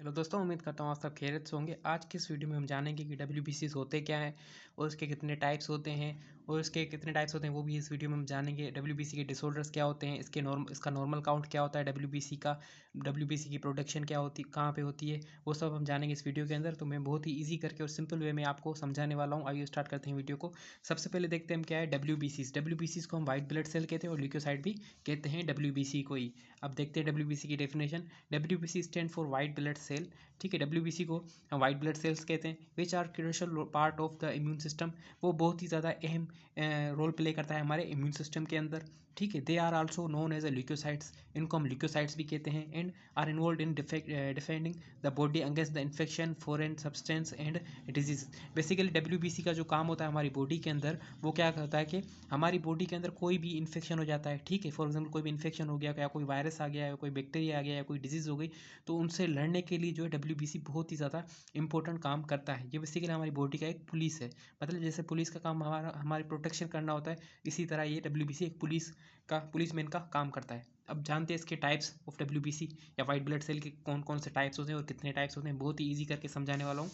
Hello दोस्तों, उम्मीद करता हूँ आप सब खैरियत से होंगे। आज की इस वीडियो में हम जानेंगे कि डब्ल्यूबीसीज होते क्या हैं और उसके कितने टाइप्स होते हैं वो भी इस वीडियो में हम जानेंगे। डब्ल्यूबीसी के डिसऑर्डर्स क्या होते हैं, इसका नॉर्मल काउंट क्या होता है, डब्ल्यूबीसी की प्रोडक्शन क्या होती कहाँ पे होती है, वो सब हम जानेंगे इस वीडियो के अंदर। तो मैं बहुत ही ईजी करके और सिंपल वे में आपको समझाने वाला हूँ। आइए स्टार्ट करते हैं वीडियो को। सबसे पहले देखते हैं हम क्या है डब्ल्यूबीसीज को हम वाइट ब्लड सेल कहते हैं और ल्यूकोसाइट भी कहते हैं डब्ल्यूबीसी को ही। अब देखते हैं डब्ल्यूबीसी की definition. WBC stand for white blood cell. ठीक है, डब्ल्यूबीसी को हम वाइट ब्लड सेल्स कहते हैं। Which are crucial part of the immune system. वो बहुत ही ज़्यादा अहम रोल प्ले करता है हमारे इम्यून सिस्टम के अंदर। ठीक है, they are also known as a leukocytes. इनको हम ल्यूकोसाइट्स भी कहते हैं। And are involve in defending the body against the infection foreign substance and disease. Basically WBC का जो काम होता है हमारी बॉडी के अंदर, वो क्या करता है कि हमारी बॉडी के अंदर कोई भी इन्फेक्शन हो जाता है। ठीक है, फॉर एग्जाम्पल कोई भी इन्फेक्शन हो गया, या कोई वायरस आ गया, या कोई बैक्टीरिया आ गया, या कोई डिजीज़ हो गई, तो उनसे लड़ने के लिए जो है डब्ल्यूबीसी बहुत ही ज़्यादा इंपॉर्टेंट काम करता है। ये बेसिकली हमारी बॉडी का एक पुलिस है। मतलब जैसे पुलिस का काम हमारी प्रोटेक्शन करना होता है, इसी तरह ये डब्ल्यूबीसी एक पुलिसमैन का काम करता है। अब जानते हैं इसके टाइप्स ऑफ डब्ल्यूबीसी या वाइट ब्लड सेल के कौन कौन से टाइप्स होते हैं और कितने टाइप्स होते हैं। बहुत ही ईजी करके समझाने वाला हूँ।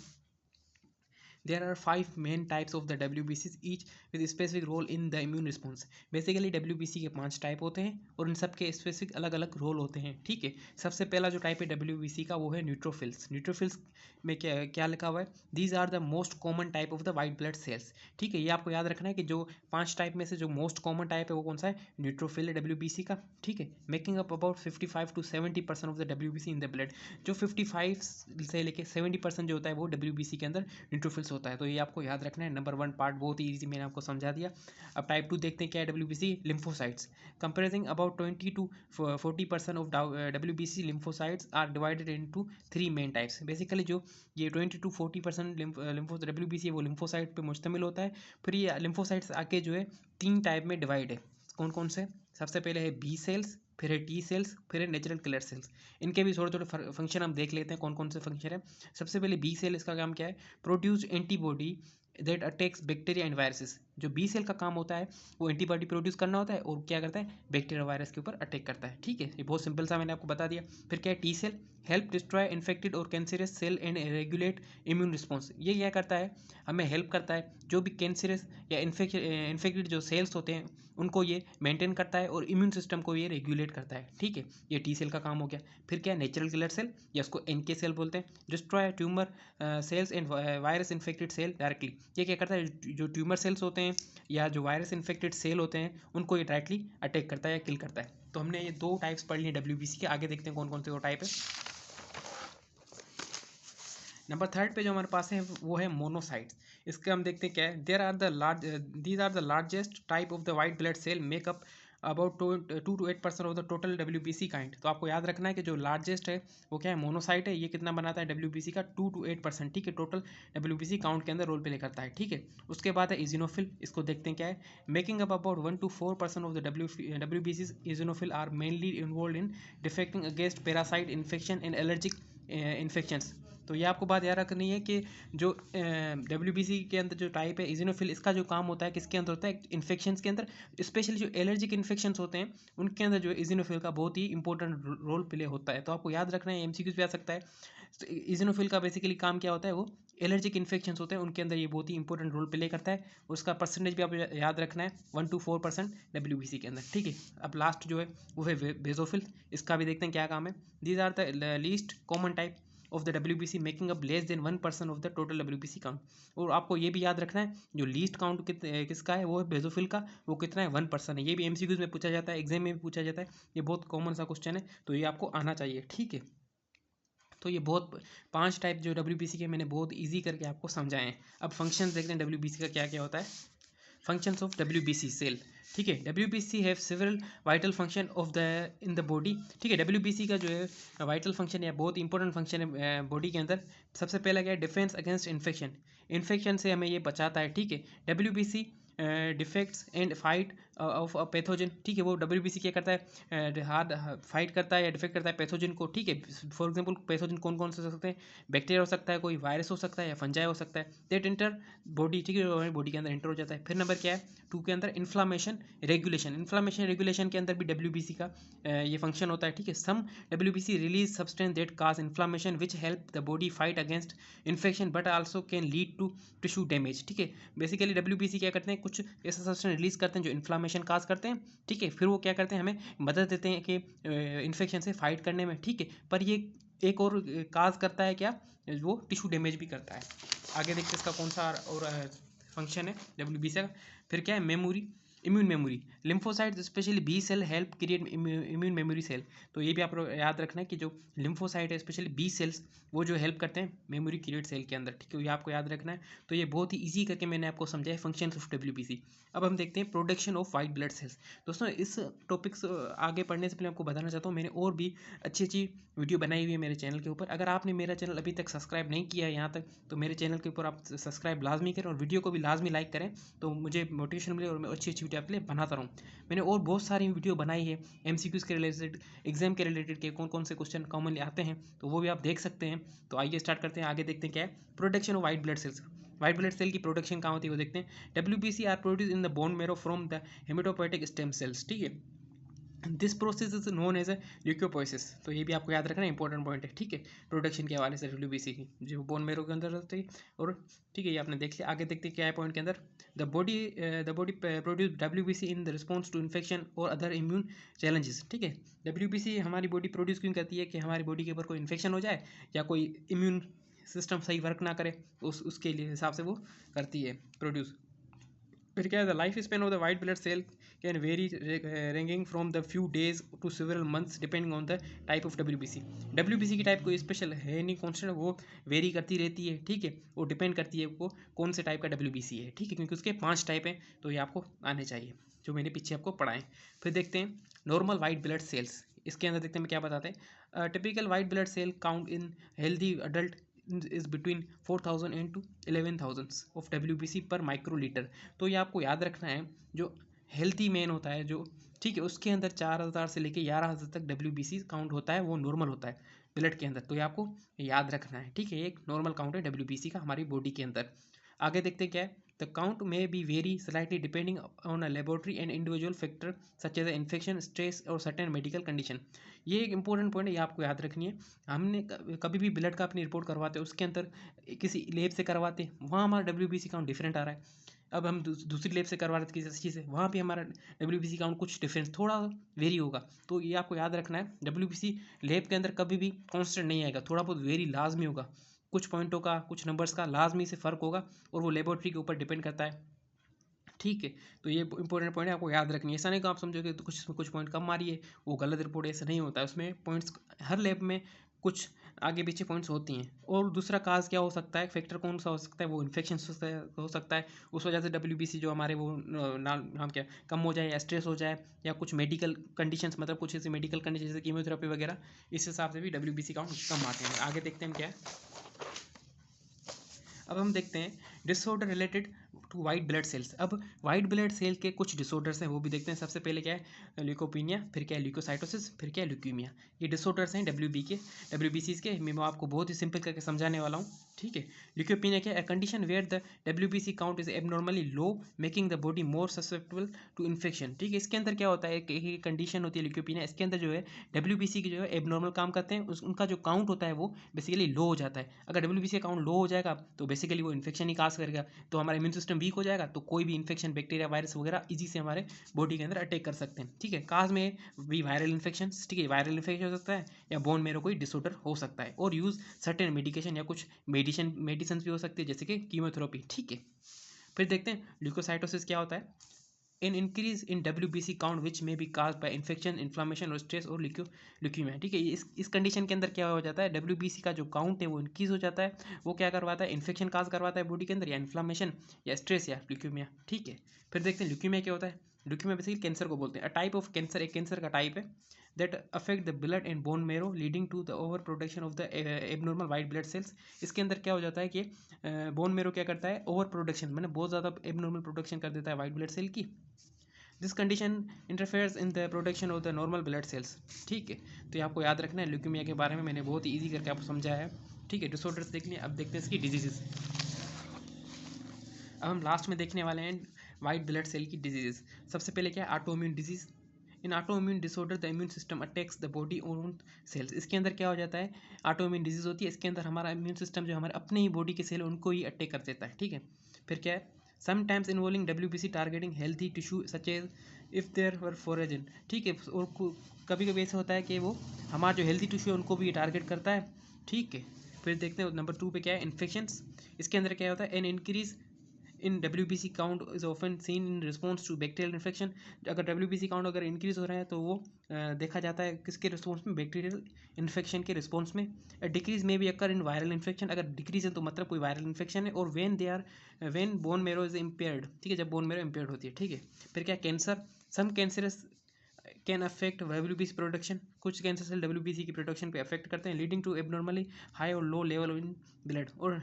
There are 5 main types of the WBCs, each with a specific role in the immune response. Basically WBC के 5 टाइप होते हैं और इन सब के स्पेसिफिक अलग अलग रोल होते हैं। ठीक है, सबसे पहला जो टाइप है WBC का वो है न्यूट्रोफिल्स। न्यूट्रोफिल्स में क्या क्या लिखा हुआ है, these are the most common type of the white blood cells. ठीक है, ये आपको याद रखना है कि जो 5 टाइप में से जो मोस्ट कॉमन टाइप है वो कौन सा है, न्यूट्रोफिल है WBC का। ठीक है, making up about 55 to 70% of the WBC in the blood. जो 55 से लेके 70% जो होता है वो WBC के अंदर न्यूट्रोफिल्स होता है। तो ये आपको याद रखना है। नंबर 1 पार्ट बहुत ही ईजी मैंने आपको समझा दिया। अब टाइप 2 देखते हैं क्या है WBC lymphocytes. Comparing about 20 to 40% of WBC lymphocytes are divided into 3 main types. Basically जो ये 20 to 40% लिम्फो WBC है वो लिम्फोसाइट पे मुश्तमिल होता है। फिर ये लिम्फोसाइट्स आके जो है 3 टाइप में डिवाइड है। कौन कौन से, सबसे पहले है बी सेल्स, फिर है टी सेल्स, फिर है नेचुरल किलर सेल्स। इनके भी थोड़े थोड़े फंक्शन हम देख लेते हैं कौन कौन से फंक्शन है। सबसे पहले बी सेल, इसका काम क्या है, produce antibody that attacks bacteria and viruses. जो बी सेल का काम होता है वो एंटीबॉडी प्रोड्यूस करना होता है और क्या करता है, बैक्टीरिया वायरस के ऊपर अटैक करता है। ठीक है, ये बहुत सिंपल सा मैंने आपको बता दिया। फिर क्या है T cell, help destroy infected और cancerous cell and regulate immune response. ये क्या करता है, हमें हेल्प करता है। जो भी कैंसरस या इन्फेक्टेड जो सेल्स होते हैं उनको ये मेंटेन करता है और इम्यून सिस्टम को ये रेगुलेट करता है। ठीक है, ये टी सेल का काम हो गया। फिर क्या है नेचुरल किलर सेल, या उसको NK सेल बोलते हैं, destroy tumour cells and virus infected cell directly. ये क्या करता है, जो ट्यूमर सेल्स होते हैं या जो वायरस इन्फेक्टेड सेल होते हैं उनको ये डायरेक्टली अटैक करता है या किल करता है। तो हमने ये 2 टाइप्स पढ़ लिए WBC के। आगे देखते हैं कौन कौन से वो टाइप है। नंबर 3 पे जो हमारे पास है वो है मोनोसाइट्स। इसके हम देखते हैं क्या है, these are the largest type of the white blood cell makeup about 2 to 8% of the total WBC kind. तो आपको याद रखना है कि जो लार्जेस्ट है वो क्या है, मोनोसाइट है। ये कितना बनाता है WBC का, 2 to 8%। ठीक है, टोटल WBC काउंट के अंदर रोल प्ले करता है। ठीक है, उसके बाद है इजिनोफिल। इसको देखते हैं क्या है, making up about 1 to 4% of the WBC। Eosinophil are mainly involved in defending against parasite infection and allergic infections. तो ये आपको बात याद रखनी है कि जो WBC के अंदर जो टाइप है इजिनोफिल, इसका जो काम होता है किसके अंदर होता है, इन्फेक्शंस के अंदर। स्पेशली जो एलर्जिक इन्फेक्शंस होते हैं उनके अंदर जो इजिनोफिल का बहुत ही इंपॉर्टेंट रोल प्ले होता है। तो आपको याद रखना है, MCQs भी आ सकता है। तो इजिनोफिल का बेसिकली काम क्या होता है, वो एलर्जिक इन्फेक्शंस होते हैं उनके अंदर ये बहुत ही इंपॉर्टेंट रोल प्ले करता है। उसका परसेंटेज भी आप याद रखना है, 1 to 4% WBC के अंदर। ठीक है, अब लास्ट जो है वो है बेजोफिल। इसका भी देखते हैं क्या काम है। These are the least common type of the WBC making up less than 1% of the total WBC count. और आपको ये भी याद रखना है जो लीस्ट काउंट किसका है, वो है बेजोफिल का। वो कितना है, 1% है। ये भी MCQs में पूछा जाता है, एग्जाम में भी पूछा जाता है। ये बहुत कॉमन सा क्वेश्चन है, तो ये आपको आना चाहिए। ठीक है, तो ये बहुत 5 टाइप जो WBC के मैंने बहुत ईजी करके आपको समझाए हैं। अब फंक्शन देखते हैं WBC का क्या क्या होता है। Functions of WBC cell. ठीक है, WBC have several vital function of the in the body. ठीक है, WBC का जो है वाइटल फंक्शन या बहुत इंपॉर्टेंट फंक्शन है बॉडी के अंदर। सबसे पहला क्या है, डिफेंस अगेंस्ट इन्फेक्शन। इन्फेक्शन से हमें ये बचाता है। ठीक है, WBC defects and fight of pathogen, ठीक है। वो डब्ल्यूबीसी क्या करता है, हार्ड फाइट करता है या डिफेक्ट करता है पैथोजन को, ठीक है। फॉर एग्जांपल पैथोजन कौन कौन से हो सकते हैं, बैक्टीरिया हो सकता है, कोई वायरस हो सकता है या फंजाई हो सकता है, दैट इंटर बॉडी, ठीक है, हमारी बॉडी के अंदर इंटर हो जाता है। फिर नंबर क्या है 2 के अंदर इन्फ्लामेशन रेगुलेशन। इन्फ्लामेशन रेगुलेशन के अंदर भी डब्ल्यूबीसी का ये फंक्शन होता है, ठीक है। Some WBC release substance that cause inflammation which help the body fight against infection but also can lead to tissue damage, ठीक है। बेसिकली डब्ल्यूबीसी क्या करते हैं, कुछ ऐसा सब्सटेंस रिलीज करते हैं जो इन्फ्लामेशन काज करते हैं, ठीक है। फिर वो क्या करते हैं, हमें मदद देते हैं कि इन्फेक्शन से फाइट करने में, ठीक है। पर ये एक और काज करता है क्या, वो टिश्यू डैमेज भी करता है। आगे देखते हैं इसका कौन सा और फंक्शन है डब्ल्यूबीसी का। फिर क्या है memory, immune memory. Lymphocytes specially B cell help create immune memory cell. तो ये भी आप याद रखना है कि जो लिम्फोसाइट है स्पेशली बी सेल्स, वो जो हेल्प करते हैं मेमोरी क्रिएट सेल के अंदर, ठीक है। ये आपको याद रखना है। तो ये बहुत ही ईजी करके मैंने आपको समझाया फंक्शन ऑफ डब्ल्यूबीसी। अब हम देखते हैं production of white blood sales. दोस्तों इस टॉपिक्स आगे पढ़ने से पहले आपको बताना चाहता हूँ, मैंने और भी अच्छी अच्छी वीडियो बनाई हुई है मेरे चैनल के ऊपर। अगर आपने मेरा चैनल अभी तक सब्सक्राइब नहीं किया है यहाँ तक, तो मेरे चैनल के ऊपर आप सब्सक्राइब लाजमी करें और वीडियो को भी लाजमी लाइक करें, तो मुझे मोटिवेशन मिले और मैं अच्छी अच्छी वीडियो आपके लिए बनाता रहूँ। मैंने और बहुत सारी वीडियो बनाई है एमसीक्यूज़ के रिलेटेड, एग्जाम के रिलेटेड के कौन कौन से क्वेश्चन कॉमनली आते हैं, तो वो भी आप देख सकते हैं। तो आइए स्टार्ट करते हैं, आगे देखते हैं क्या है production of white blood cells. White blood cell की प्रोडक्शन कहाँ होती है वो देखते हैं। WBC are produce in the bone marrow from the hematopoietic stem cells, ठीक है। This process is known as a leukopoiesis. तो ये भी आपको याद रखना इंपॉर्टेंट पॉइंट है, ठीक है। प्रोडक्शन के हवाले से डब्ल्यूबीसी की जो बोन मैरो के अंदर होती है, और ठीक है ये आपने देख लिया। आगे देखते हैं क्या है पॉइंट के अंदर। The body produce WBC in the response to infection और अदर इम्यून चैलेंजेस, ठीक है। डब्ल्यूबीसी हमारी बॉडी प्रोड्यूस क्यों करती है, कि हमारी बॉडी के ऊपर कोई इन्फेक्शन हो जाए या कोई इम्यून सिस्टम सही वर्क ना करे, उसके लिए हिसाब से वो करती है प्रोड्यूस। फिर क्या है the life span of the white blood cell can vary ranging from the few days to several months depending on the type of WBC. WBC की टाइप कोई स्पेशल है नहीं कॉन्स्टेंट, वो वेरी करती रहती है, ठीक है। वो डिपेंड करती है वो कौन से टाइप का डब्ल्यूबीसी है, ठीक है, क्योंकि उसके 5 टाइप हैं, तो ये आपको आने चाहिए जो मैंने पीछे आपको पढ़ाएं। फिर देखते हैं नॉर्मल वाइट ब्लड सेल्स। इसके अंदर देखते हैं क्या बताते हैं। Typical white blood cell count in healthy adult is between 4000 and to 11,000 of WBC per microlitre. तो ये आपको याद रखना है, जो हेल्थी मैन होता है जो, ठीक है, उसके अंदर 4000 से लेकर 11,000 तक डब्ल्यूबीसी काउंट होता है, वो नॉर्मल होता है ब्लड के अंदर। तो ये आपको याद रखना है, ठीक है। एक नॉर्मल काउंट है डब्ल्यूबीसी का हमारी बॉडी के अंदर। आगे देखते हैं क्या है। The count may be vary slightly depending on a laboratory and individual factor such as infection, stress और सर्टेन मेडिकल कंडीशन। ये एक इंपॉर्टेंट पॉइंट है, ये आपको याद रखनी है। हमने कभी भी ब्लड का अपनी रिपोर्ट करवाते हैं, उसके अंदर किसी लेब से करवाते हैं, वहाँ हमारा डब्ल्यूबीसी काउंट डिफरेंट आ रहा है। अब हम दूसरी लेब से करवा रहे थे किसी चीज़ से, वहाँ पे हमारा डब्ल्यूबीसी काउंट कुछ डिफरेंस थोड़ा वेरी होगा। तो ये आपको याद रखना है, डब्ल्यूबीसी लेब के अंदर कभी भी कांस्टेंट नहीं आएगा, थोड़ा बहुत वेरी लाजमी होगा, कुछ पॉइंटों का, कुछ नंबर्स का लाजमी से फ़र्क होगा, और वो लेबोरेटरी के ऊपर डिपेंड करता है, ठीक है। तो ये इंपॉर्टेंट पॉइंट है, आपको याद रखनी है। ऐसा नहीं कि आप समझोगे तो कुछ पॉइंट कम आ रही है वो गलत रिपोर्ट, ऐसा नहीं होता है। उसमें पॉइंट्स हर लैब में कुछ आगे पीछे पॉइंट्स होती हैं। और दूसरा काज क्या हो सकता है, फैक्टर कौन सा हो सकता है, वो इन्फेक्शन हो सकता है, उस वजह से डब्ल्यूबीसी जो हमारे वो नाम क्या कम हो जाए या स्ट्रेस हो जाए, या कुछ मेडिकल कंडीशंस, मतलब कुछ ऐसी मेडिकल कंडीशन जैसे कीमोथेरेपी वगैरह, इस हिसाब से भी डब्ल्यूबीसी काउंट कम आते हैं। आगे देखते हैं हम क्या है। अब हम देखते हैं disorder related to white blood cells. अब वाइट ब्लड सेल के कुछ डिसऑर्डर्स हैं, वो भी देखते हैं। सबसे पहले क्या है ल्यूकोपीनिया, फिर क्या है ल्यूकोसाइटोसिस, फिर क्या है ल्यूकीमिया। ये डिसऑर्डर्स हैं डब्ल्यूबीसीज के। मैं आपको बहुत ही सिंपल करके समझाने वाला हूँ, ठीक है। ल्यूकोपीनिया क्या है, condition where the WBC count is abnormally low making the body more susceptible to infection, ठीक है। इसके अंदर क्या होता है, एक कंडीशन होती है ल्यूकोपीनिया, इसके अंदर जो है डब्ल्यूबीसी की जो है एबनॉर्मल काम करते हैं, उनका जो काउंट होता है वो बेसिकली लो हो जाता है। अगर डब्ल्यूबीसी काउंट लो हो जाएगा तो बेसिकली वो इन्फेक्शन ही काज करेगा, तो हमारा इम्यून सिस्टम वीक हो जाएगा, तो कोई भी इन्फेक्शन, बैक्टीरिया, वायरस वगैरह इजी से हमारे बॉडी के अंदर अटैक कर सकते हैं, ठीक है। काज में भी वायरल इन्फेक्शन, ठीक है, वायरल इन्फेक्शन हो सकता है, या बोन मेरो कोई डिसऑर्डर हो सकता है, और यूज सर्टेन मेडिकेशन या कुछ मेडिसिन भी हो सकती है जैसे कि कीमोथेरेपी, ठीक है। फिर देखते हैं ल्यूकोसाइटोसिस क्या होता है। In increase in WBC count which may be cause by infection, inflammation और स्ट्रेस और ल्यूकीमिया, ठीक है। इस कंडीशन के अंदर क्या हो जाता है, डब्ल्यूबीसी का जो काउंट है वो इंक्रीज हो जाता है। वो क्या करवाता है, इन्फेक्शन काज करवाता है बॉडी के अंदर, या इन्फ्लामेशन, या स्ट्रेस, या ल्यूकीमिया, ठीक है। फिर देखते हैं ल्यूकीमिया क्या होता है। ल्यूकीमिया बेसिकली कैंसर को बोलते हैं, अ टाइप ऑफ कैंसर, एक कैंसर का टाइप है that affect the blood and bone marrow leading to the over production of the abnormal white blood cells. इसके अंदर क्या हो जाता है कि बोन मेरो क्या करता है, ओवर प्रोडक्शन, मैंने बहुत ज़्यादा एबनॉर्मल प्रोडक्शन कर देता है वाइट ब्लड सेल की, this condition interferes in the production of the normal blood cells. ठीक है, तो ये आपको याद रखना है। ल्यूकेमिया के बारे में मैंने बहुत ही ईजी करके आपको समझाया है। ठीक है, डिसऑर्डर्स देख लिया, अब देखते हैं इसकी डिजीजेस। अब हम लास्ट में देखने वाले हैं वाइट ब्लड सेल की डिजीजेस। सबसे पहले क्या है, autoimmune disease. In autoimmune disorder the immune system attacks the body own cells. इसके अंदर क्या हो जाता है, ऑटोइम्यून डिजीज होती है, इसके अंदर हमारा इम्यून सिस्टम जो हमारे अपने ही बॉडी के सेल उनको ही अटैक कर देता है। ठीक है, फिर क्या है, sometimes involving WBC targeting healthy tissue such as if there were foreign. ठीक है, और कभी कभी ऐसा होता है कि वो हमारा जो हेल्थी टिश्यू है उनको भी टारगेट करता है। ठीक है, फिर देखते हैं नंबर 2 पे क्या है, इन्फेक्शंस। इसके अंदर क्या होता है, an increase in WBC count is often seen in response to bacterial infection. अगर WBC काउंट अगर इंक्रीज हो रहा है तो वो देखा जाता है किसके रिस्पॉन्स में, बैक्टीरियल इन्फेक्शन के रिस्पॉन्स में। डिक्रीज में भी अकर इन वायरल इन्फेक्शन। अगर डिक्रीज है तो मतलब कोई वायरल इन्फेक्शन है। और when bone marrow is impaired. ठीक है, जब बोन मेरो इम्पेयर्ड होती है। ठीक है, फिर क्या, cancer. Some cancers can affect WBC production. कुछ कैंसर सेल WBC की प्रोडक्शन पे अफेक्ट करते हैं, लीडिंग टू एबनॉर्मली हाई और लो लेवल इन ब्लड, और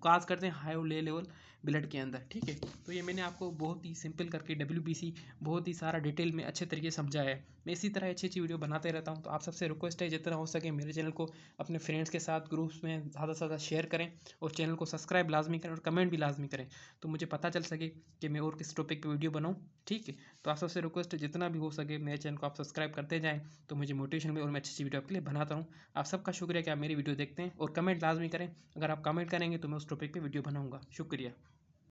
काज करते हैं हाई और लो लेवल ब्लड के अंदर। ठीक है, तो ये मैंने आपको बहुत ही सिंपल करके WBC बहुत ही सारा डिटेल में अच्छे तरीके से समझाया है। मैं इसी तरह अच्छी अच्छी वीडियो बनाते रहता हूँ, तो आप सबसे रिक्वेस्ट है जितना हो सके मेरे चैनल को अपने फ्रेंड्स के साथ ग्रुप्स में ज़्यादा से ज़्यादा शेयर करें, और चैनल को सब्सक्राइब लाजमी करें और कमेंट भी लाजमी करें, तो मुझे पता चल सके कि मैं और किस टॉपिक पर वीडियो बनाऊँ। ठीक है, तो आप सबसे रिक्वेस्ट है जितना भी हो सके मेरे चैनल को आप सब्सक्राइब करते जाएँ, तो मुझे मोटिवेशन मिले और मैं अच्छी अच्छी वीडियो आपके लिए बनाता हूँ। आप सबका शुक्रिया कि आप मेरी वीडियो देखते हैं, और कमेंट लाजमी करें। अगर आप कमेंट करेंगे तो मैं उस टॉपिक पे वीडियो बनाऊंगा। शुक्रिया।